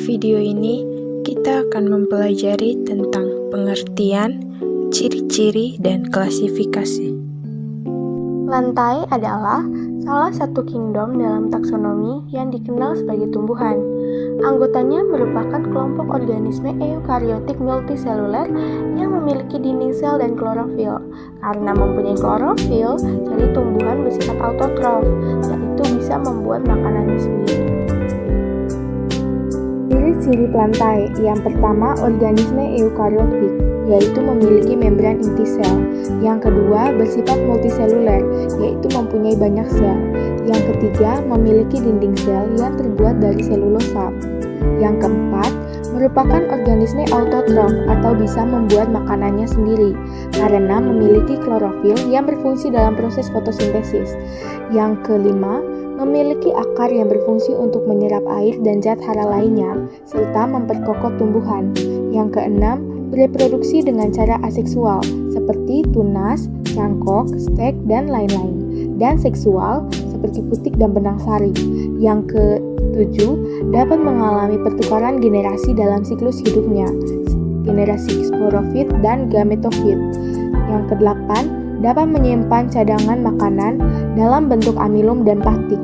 video ini, kita akan mempelajari tentang pengertian, ciri-ciri, dan klasifikasi. Plantae adalah salah satu kingdom dalam taksonomi yang dikenal sebagai tumbuhan. Anggotanya merupakan kelompok organisme eukariotik multiseluler yang memiliki dinding sel dan klorofil. Karena mempunyai klorofil, jadi tumbuhan bersifat autotrof, yaitu bisa membuat makanannya sendiri. Ciri-ciri plantae. Yang pertama, organisme eukariotik, yaitu memiliki membran inti sel. Yang kedua, bersifat multiseluler, yaitu mempunyai banyak sel. Yang ketiga, memiliki dinding sel yang terbuat dari selulosa. Yang keempat, merupakan organisme autotrof atau bisa membuat makanannya sendiri karena memiliki klorofil yang berfungsi dalam proses fotosintesis. Yang kelima, memiliki akar yang berfungsi untuk menyerap air dan zat hara lainnya serta memperkokoh tumbuhan. Yang keenam, bereproduksi dengan cara aseksual seperti tunas, cangkok, stek, dan lain-lain, dan seksual seperti putik dan benang sari. Yang ketujuh, dapat mengalami pertukaran generasi dalam siklus hidupnya, generasi sporofit dan gametofit. Yang kedelapan, dapat menyimpan cadangan makanan dalam bentuk amilum dan paktik.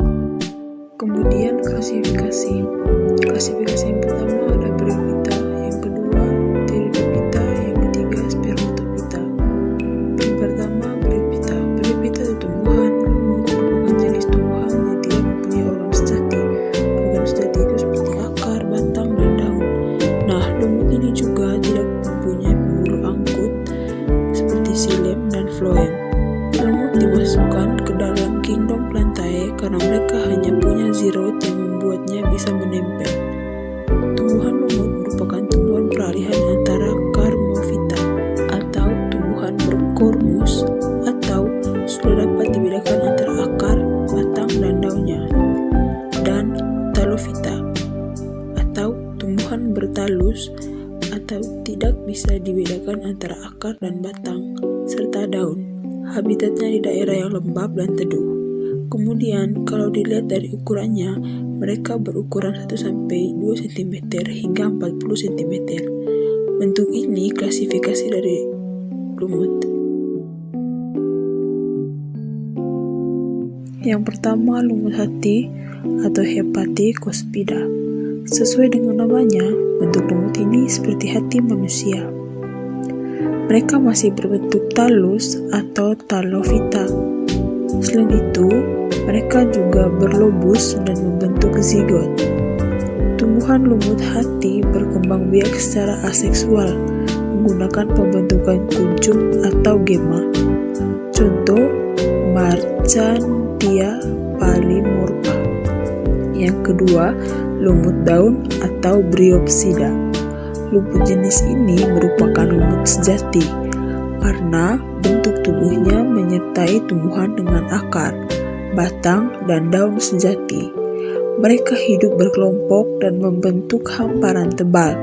Kemudian klasifikasi. Klasifikasi yang pertama ada Bryophyta, yang kedua Pteridophyta, yang ketiga Spermatophyta. Yang pertama Bryophyta. Bryophyta itu tumbuhan merupakan jenis tumbuhan yang tidak mempunyai organ sejati. Organ sejati itu seperti akar, batang, dan daun. Nah, lumut ini juga tidak mempunyai pembuluh angkut seperti xilem dan phloem. Lumut dimasukkan ke dalam kingdom Plantae karena mereka hanya punya zirot yang membuatnya bisa menempel. Tumbuhan lumut merupakan tumbuhan peralihan antara Carmophyta atau tumbuhan berkormus, atau sudah dapat dibedakan antara akar, batang, dan daunnya, dan Talophyta atau tumbuhan bertalus atau tidak bisa dibedakan antara akar dan batang serta daun. Habitatnya di daerah yang lembab dan teduh. Kemudian kalau dilihat dari ukurannya, mereka berukuran 1-2 cm hingga 40 cm. Bentuk ini klasifikasi dari lumut. Yang pertama, lumut hati atau Hepaticospida. Sesuai dengan namanya, bentuk lumut ini seperti hati manusia. Mereka masih berbentuk talus atau Talophyta. Selain itu, mereka juga berlobus dan membentuk zigot. Tumbuhan lumut hati berkembang biak secara aseksual menggunakan pembentukan kuncup atau gema. Contoh, Marchantia polymorpha. Yang kedua, lumut daun atau Bryopsida. Lumut jenis ini merupakan lumut sejati karena bentuk tubuhnya menyertai tumbuhan dengan akar, batang, dan daun sejati. Mereka hidup berkelompok dan membentuk hamparan tebal.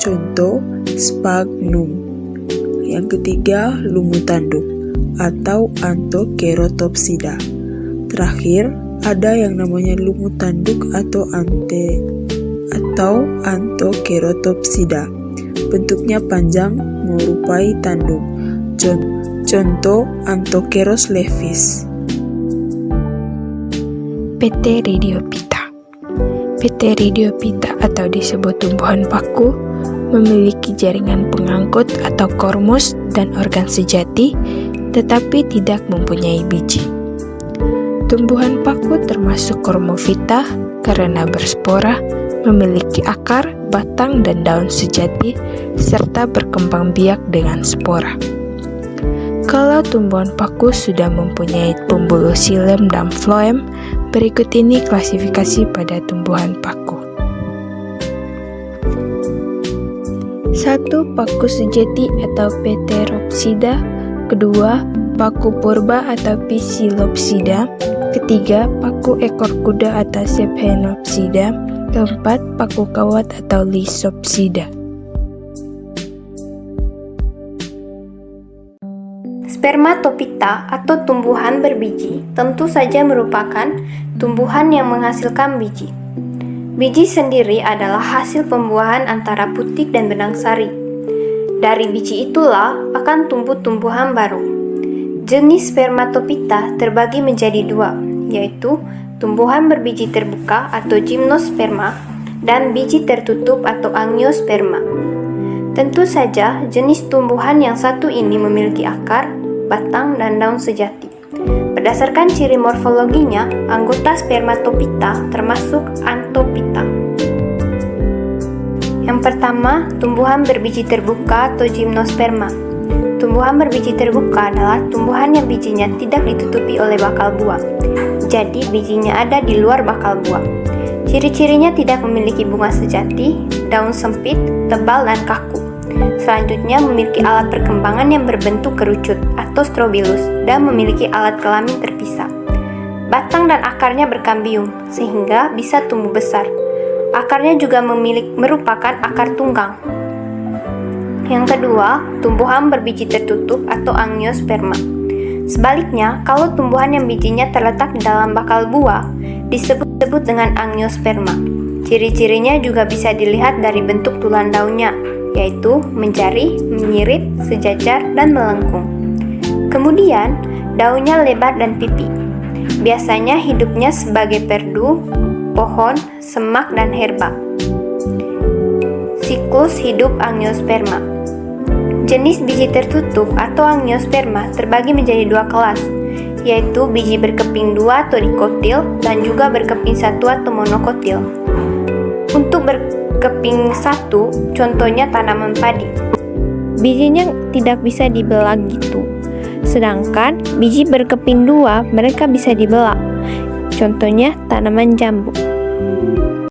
Contoh, Sphagnum. Yang ketiga, lumut tanduk atau Anthokerotopsida. Terakhir, ada yang namanya lumut tanduk atau Anthokerotopsida. Bentuknya panjang menyerupai tanduk. Contoh, Anthokeros levis. Pteridiophyta. Pteridiophyta atau disebut tumbuhan paku memiliki jaringan pengangkut atau kormus dan organ sejati, tetapi tidak mempunyai biji. Tumbuhan paku termasuk Cormophyta karena berspora, memiliki akar, batang, dan daun sejati, serta berkembang biak dengan spora. Kalau tumbuhan paku sudah mempunyai pembuluh xilem dan phloem, berikut ini klasifikasi pada tumbuhan paku. 1. Paku sejati atau Pteropsida. Kedua, paku purba atau Psilopsida. Ketiga, paku ekor kuda atau Sphenopsida. Keempat, paku kawat atau Lysopsida. Spermatophyta atau tumbuhan berbiji tentu saja merupakan tumbuhan yang menghasilkan biji. Biji sendiri adalah hasil pembuahan antara putik dan benang sari. Dari biji itulah akan tumbuh tumbuhan baru. Jenis spermatopita terbagi menjadi dua, yaitu tumbuhan berbiji terbuka atau gimnosperma dan biji tertutup atau angiosperma. Tentu saja jenis tumbuhan yang satu ini memiliki akar, batang, dan daun sejati. Berdasarkan ciri morfologinya, anggota spermatopita termasuk antopita. Yang pertama, tumbuhan berbiji terbuka atau gimnosperma. Tumbuhan berbiji terbuka adalah tumbuhan yang bijinya tidak ditutupi oleh bakal buah. Jadi, bijinya ada di luar bakal buah. Ciri-cirinya tidak memiliki bunga sejati, daun sempit, tebal, dan kaku. Selanjutnya, memiliki alat perkembangan yang berbentuk kerucut atau strobilus dan memiliki alat kelamin terpisah. Batang dan akarnya berkambium, sehingga bisa tumbuh besar. Akarnya juga merupakan akar tunggang. Yang kedua, tumbuhan berbiji tertutup atau angiosperma. Sebaliknya, kalau tumbuhan yang bijinya terletak di dalam bakal buah, disebut dengan angiosperma. Ciri-cirinya juga bisa dilihat dari bentuk tulang daunnya, yaitu menjari, menyirip, sejajar, dan melengkung. Kemudian, daunnya lebar dan pipi. Biasanya hidupnya sebagai perdu, pohon, semak, dan herba. Siklus hidup angiosperma. Jenis biji tertutup atau angiosperma terbagi menjadi dua kelas, yaitu biji berkeping dua atau dikotil dan juga berkeping satu atau monokotil. Untuk berkeping satu, contohnya tanaman padi. Bijinya tidak bisa dibelah gitu. Sedangkan biji berkeping dua mereka bisa dibelah. Contohnya tanaman jambu.